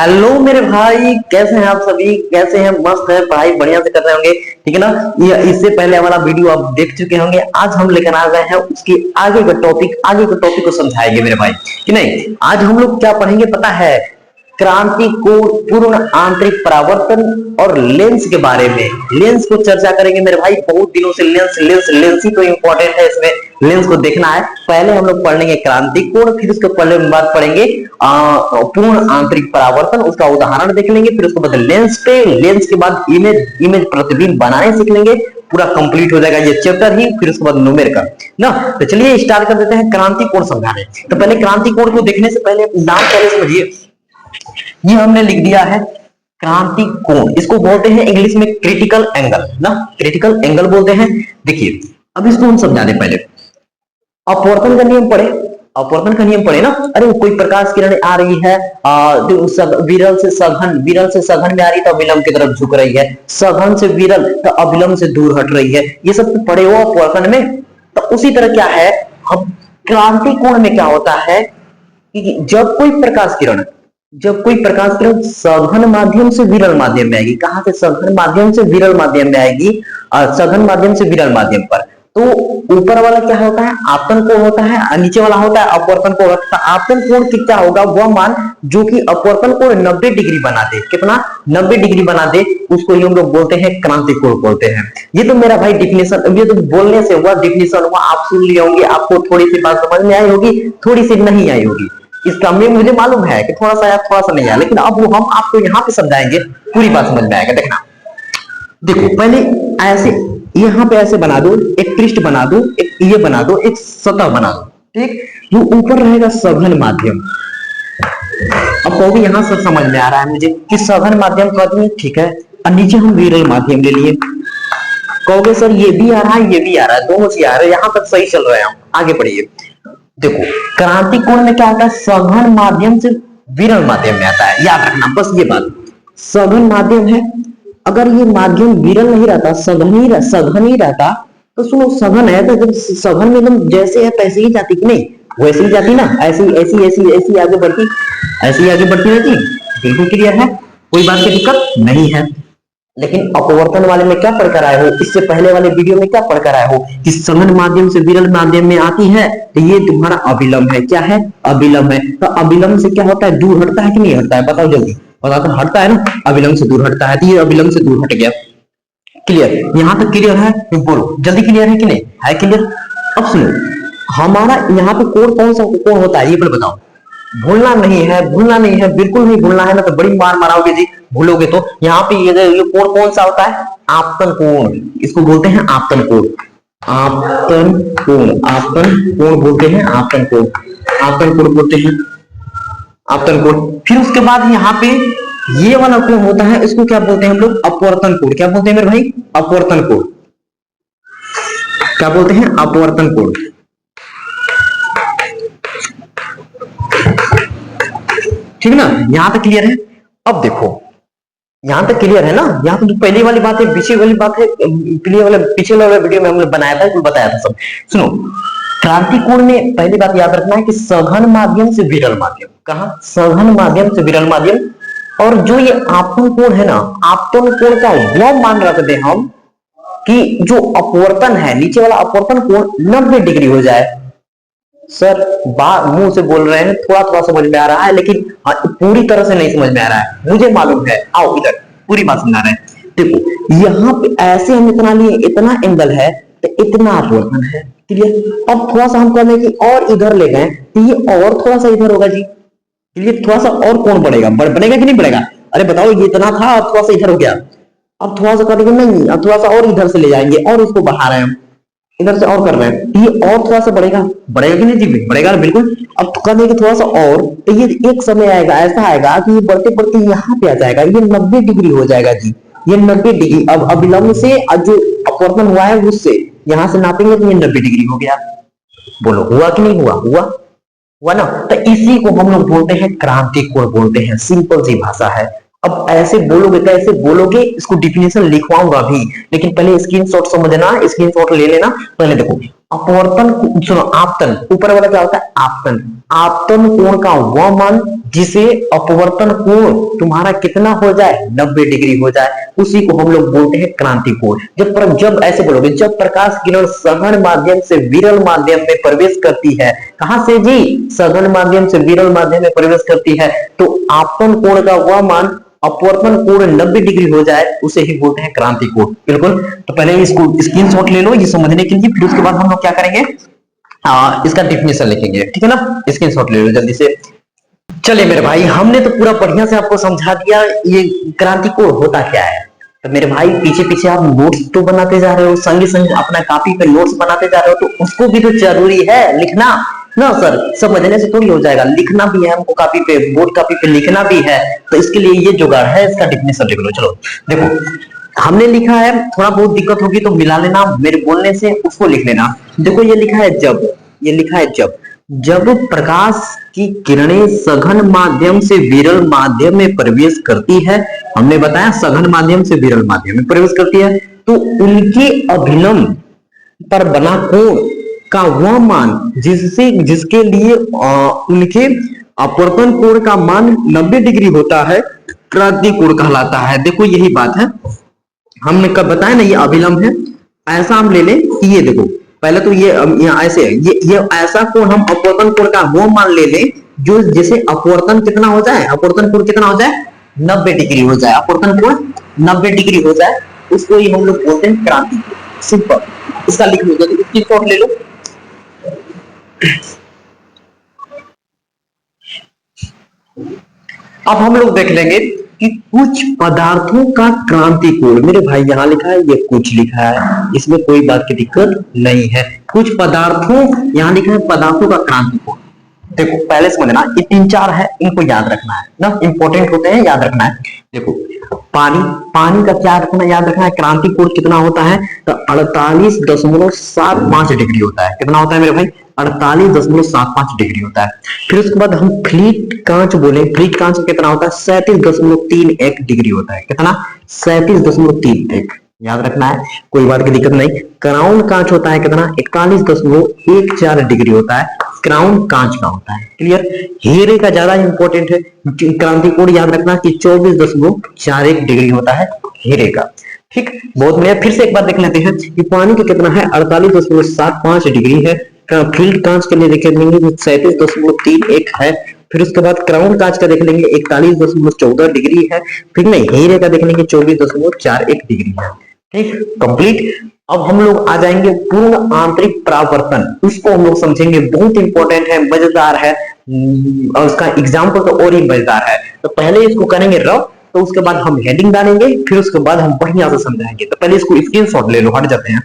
Hello मेरे भाई, कैसे हैं आप सभी? कैसे हैं? मस्त है भाई, बढ़िया से कर रहे होंगे। ठीक है ना। ये इससे पहले वाला वीडियो आप देख चुके होंगे। आज हम लेकर आ गए हैं उसकी आगे के टॉपिक को समझाएंगे मेरे भाई, कि नहीं। आज हम लोग क्या पढ़ेंगे पता है? क्रांति को पूर्ण आंतरिक परावर्तन और लेंस के बारे में। लेंस को चर्चा करेंगे मेरे भाई। बहुत दिनों से लेंस लेंस लेंस ही तो इंपॉर्टेंट है, इसमें लेंस को देखना है। पहले हम लोग पढ़ लेंगे क्रांति कोण, फिर उसके पहले बाद पढ़ेंगे पूर्ण आंतरिक परावर्तन, उसका उदाहरण देख लेंगे। फिर उसके बाद लेंस पे, लेंस के बाद इमेज प्रतिबिंब बनाने सीख लेंगे। पूरा कंप्लीट हो जाएगा ये चैप्टर ही। फिर उसके बाद न्यूमेरिकल ना। तो चलिए स्टार्ट कर देते हैं क्रांति कोण समझाने। तो पहले क्रांति कोण को देखने से पहले नाम पहले समझिए। ये हमने लिख दिया है क्रांति कोण। इसको बोलते हैं इंग्लिश में क्रिटिकल एंगल ना, क्रिटिकल एंगल बोलते हैं। देखिए अब इसको हम समझा दें। पहले अपवर्तन का नियम पढ़े, अपवर्तन का नियम पढ़े ना। अरे कोई प्रकाश किरण आ रही है, विरल से सघन में आ रही है तो अविलंब की तरफ झुक रही है, सघन से विरल तो अविलंब से दूर हट रही है। ये सब तो पढ़े हो अपवर्तन में। तो उसी तरह क्या है, हम क्रांति कोण में क्या होता है कि जब कोई प्रकाश किरण सघन माध्यम से विरल माध्यम में आएगी। कहां से? सघन माध्यम से विरल माध्यम में आएगी, सघन माध्यम से विरल माध्यम पर। तो ऊपर वाला क्या होता है? आपतन कोण होता है, और नीचे वाला होता है अपवर्तन कोण। आपतन कोण कितना होगा? वह मान जो कि अपवर्तन कोण 90 डिग्री बना दे। कितना? 90 डिग्री बना दे, उसको ही हम लोग बोलते हैं क्रांति कोण बोलते हैं। ये तो मेरा भाई डिफिनेशन, ये तो बोलने से हुआ, डिफिनेशन हुआ। आप सुन लिए होंगे, आपको थोड़ी सी बात समझ में आई होगी, थोड़ी सी नहीं आई होगी। इसका में मुझे मालूम है कि थोड़ा सा आया, थोड़ा सा नहीं आया, लेकिन अब वो हम आपको यहाँ पे समझाएंगे, पूरी बात समझ में आएगा। देखना, देखो पहले ऐसे यहाँ पे ऐसे बना दो, एक पृष्ठ बना दो, एक ये बना दो, एक सतह बना दो। ठीक, वो ऊपर रहेगा सघन माध्यम। अब कहोगे यहाँ से समझ में आ रहा है मुझे कि सघन माध्यम कर दिए, ठीक है। और नीचे हम विरल माध्यम ले लिए। कहोगे सर ये भी आ रहा है, ये भी आ रहा है, दोनों से आ रहा है, यहाँ तक सही चल रहे हैं। आगे बढ़िए। देखो क्रांति कोण में क्या होता है? सघन माध्यम से विरल माध्यम में आता है। याद रखना बस ये बात, सघन माध्यम है। अगर ये माध्यम विरल नहीं रहता, सघन ही रहता, तो सुनो सघन है तो जब सघन में एकदम जैसे है तैसे ही जाती कि नहीं? वैसे ही जाती ना, ऐसी ऐसी ऐसी ऐसी आगे बढ़ती, ऐसी आगे बढ़ती रहती। बिल्कुल क्लियर है, कोई बात की दिक्कत नहीं है। लेकिन अपवर्तन वाले में क्या पढ़कर आए हो? इससे पहले वाले वीडियो में क्या पढ़कर आए हो कि सघन माध्यम से विरल माध्यम में आती है तो ये तुम्हारा अविलंब है। क्या है? अविलंब है। तो अविलंब से क्या होता है? दूर हटता है कि नहीं हटता है? बताओ जल्दी, बताओ। तो हटता है ना, अविलंब से दूर हटता है। तो ये अविलंब से दूर हट गया। क्लियर? यहां तक क्लियर है? बोलो जल्दी, क्लियर है कि नहीं है? क्लियर? अब सुनो, हमारा यहाँ पे कोण कौन सा कोण होता है ये पर बताओ। भूलना नहीं है, भूलना नहीं है, बिल्कुल नहीं भूलना है ना, तो बड़ी मार मारोगे जी भूलोगे तो। यहाँ पे ये कोण कौन सा होता है? आपतन कोण। इसको बोलते हैं आपतन कोण। आपतन कोण, आपतन कोण बोलते हैं, आपतन कोण, आपतन कोण बोलते हैं, आपतन कोण। फिर उसके बाद यहाँ पे ये वाला कोण होता है, इसको क्या बोलते हैं हम लोग? अपवर्तन कोण। क्या बोलते हैं मेरे भाई? अपवर्तन कोण। क्या बोलते हैं? अपवर्तन कोण। ठीक है ना, यहां तक क्लियर है? अब देखो यहां तक क्लियर है ना। यहां तो पहली वाली बात है, पीछे वाली बात है, क्लियर वाला पिछले वाले वीडियो में हमने बनाया था, बताया था सब। सुनो, क्रांति कोण में पहली बात याद रखना है कि सघन माध्यम से विरल माध्यम। कहां? सघन माध्यम से विरल माध्यम। और जो ये आपतन कोण है ना, आपतन कोण का वह मान रख दे हम कि जो अपवर्तन है, नीचे वाला अपवर्तन कोण 90 डिग्री हो जाए। सर बात मुंह से बोल रहे हैं, थोड़ा थोड़ा समझ में आ रहा है, लेकिन पूरी तरह से नहीं समझ में आ रहा है, मुझे मालूम है। आओ इधर, पूरी बात समझा रहे हैं। देखो यहाँ पे ऐसे हम इतना लिए, इतना एंगल है तो इतना अपवर्तन है। क्लियर? अब थोड़ा सा हम कहने की और इधर ले गए तो ये और थोड़ा सा इधर होगा जी। क्लियर? थोड़ा सा और कोण बढ़ेगा, बनेगा कि नहीं बढ़ेगा? अरे बताओ, ये इतना था, अब थोड़ा सा इधर हो गया। अब थोड़ा सा करेंगे नहीं, अब थोड़ा सा और इधर से ले जाएंगे और इसको बढ़ा रहे हैं, इधर से और कर रहे हैं, ये और थोड़ा सा बढ़ेगा। बढ़ेगा कि नहीं जी? बढ़ेगा ना, बिल्कुल। अब करने के थोड़ा सा और, तो ये एक समय आएगा, ऐसा आएगा कि ये बढ़ते बढ़ते यहाँ पे आ जाएगा, ये 90 डिग्री हो जाएगा जी। ये 90 डिग्री। अब अविलंब से जो अपवर्तन हुआ है उससे यहां से नापेंगे तो ये 90 डिग्री हो गया। बोलो हुआ कि नहीं हुआ? हुआ ना। तो इसी को हम लोग बोलते हैं क्रांति कोण बोलते हैं। सिंपल सी भाषा है। अब ऐसे बोलोगे, कैसे बोलोगे, इसको डिफिनेशन लिखवाऊंगा भी, लेकिन पहले स्क्रीनशॉट समझना, स्क्रीनशॉट ले लेना। पहले देखो, सुनो, आपतन ऊपर वाला क्या होता है? आपतन। आपतन कोण का वह मान जिसे अपवर्तन कोण तुम्हारा कितना हो जाए, 90 डिग्री हो जाए, उसी को हम लोग बोलते हैं क्रांति कोण। जब ऐसे बोलोगे, जब प्रकाश किरण सघन माध्यम से विरल माध्यम में प्रवेश करती है, कहां से जी? सघन माध्यम से विरल माध्यम में प्रवेश करती है, तो आपतन कोण का वह मान अपवर्तन कोण 90 डिग्री हो जाए, उसे ही बोलते हैं क्रांति कोण। बिल्कुल। तो पहले इसको स्क्रीनशॉट ले लो ये समझने के लिए, फिर उसके बाद हम लोग क्या करेंगे, इसका डेफिनेशन लिखेंगे, ठीक है ना? स्क्रीनशॉट ले लो जल्दी से। चलिए मेरे भाई, हमने तो पूरा बढ़िया से आपको समझा दिया ये क्रांति कोण होता क्या है। तो मेरे भाई पीछे पीछे आप नोट्स तो बनाते जा रहे हो, संगे संगे अपना कॉपी पे नोट्स बनाते जा रहे हो, तो उसको भी तो जरूरी है लिखना ना सर। समझने से थोड़ी हो जाएगा, लिखना भी है हमको, कॉपी पे, बोर्ड कॉपी पे लिखना भी है। तो इसके लिए ये जुगाड़ है, इसका डेफिनेशन लिख लो। चलो देखो, हमने लिखा है, थोड़ा बहुत दिक्कत होगी तो मिला लेना मेरे बोलने से, उसको लिख लेना। देखो ये लिखा है जब, ये लिखा है जब प्रकाश की किरणें सघन माध्यम से विरल माध्यम में प्रवेश करती है, हमने बताया सघन माध्यम से विरल माध्यम में प्रवेश करती है, तो उनके अभिलंब पर बना कोण का वह मान जिसके लिए उनके अपवर्तन कोण का मान 90 डिग्री होता है, क्रांति कोण कहलाता है। देखो यही बात है, हमने कब बताया ना, ये अभिलंब है। ऐसा हम ले लें कि ये देखो, पहले तो ये ऐसे है, ये ऐसा कोण हम अपवर्तन कोण का वो मान ले लें जो जैसे अपवर्तन कितना हो जाए, अपवर्तन कोण कितना हो जाए, 90 डिग्री हो जाए, अपवर्तन कोण 90 डिग्री हो जाए, उसको ही हम लोग बोलते हैं क्रांति कोण। सिंपल, इसका लिख लो, तो इसकी शॉर्ट ले लो। अब हम लोग देख लेंगे कि कुछ पदार्थों का क्रांति कोण। मेरे भाई यहाँ लिखा है, ये कुछ लिखा है, इसमें कोई बात की दिक्कत नहीं है। कुछ पदार्थों, यहाँ लिखा है पदार्थों का क्रांति कोण। देखो पहले समझना, ये 3-4 है, इनको याद रखना है ना, इंपॉर्टेंट होते हैं, याद रखना है। देखो पानी का क्या रखना, याद रखना है, क्रांति कोण कितना होता है, तो 48.75 डिग्री होता है। कितना होता है मेरे भाई? 48.75 डिग्री होता है। फिर उसके बाद हम फ्लीट कांच बोले, फ्लीट कांच कितना होता है, 37.31 डिग्री होता है। कितना? 37.31, याद रखना है, कोई बात की दिक्कत नहीं। क्राउन कांच होता है कितना, 41.14 डिग्री होता है, क्राउन कांच का होता है। क्लियर? हीरे का ज्यादा इंपॉर्टेंट है, क्रांति कोण याद रखना कि 24.41 डिग्री होता है हीरे का। ठीक, बहुत बढ़िया। फिर से एक बार देख लेते हैं कि पानी का कितना है, 48.75 डिग्री है। फील्ड कांच के लिए देख लेंगे 37.31 है। फिर उसके बाद क्राउन कांच का देख लेंगे 41.14 डिग्री है। फिर नहीं, हीरे का देख लेंगे 24.41 डिग्री है। ठीक, कंप्लीट। अब हम लोग आ जाएंगे पूर्ण आंतरिक परावर्तन, उसको हम लोग समझेंगे, बहुत इंपॉर्टेंट है, मजेदार है, और उसका एग्जाम्पल तो और ही मजेदार है। तो पहले इसको करेंगे रफ, तो उसके बाद हम हेडिंग डालेंगे, फिर उसके बाद हम बढ़िया से समझाएंगे। तो पहले इसको स्क्रीनशॉट ले लो, हट जाते हैं।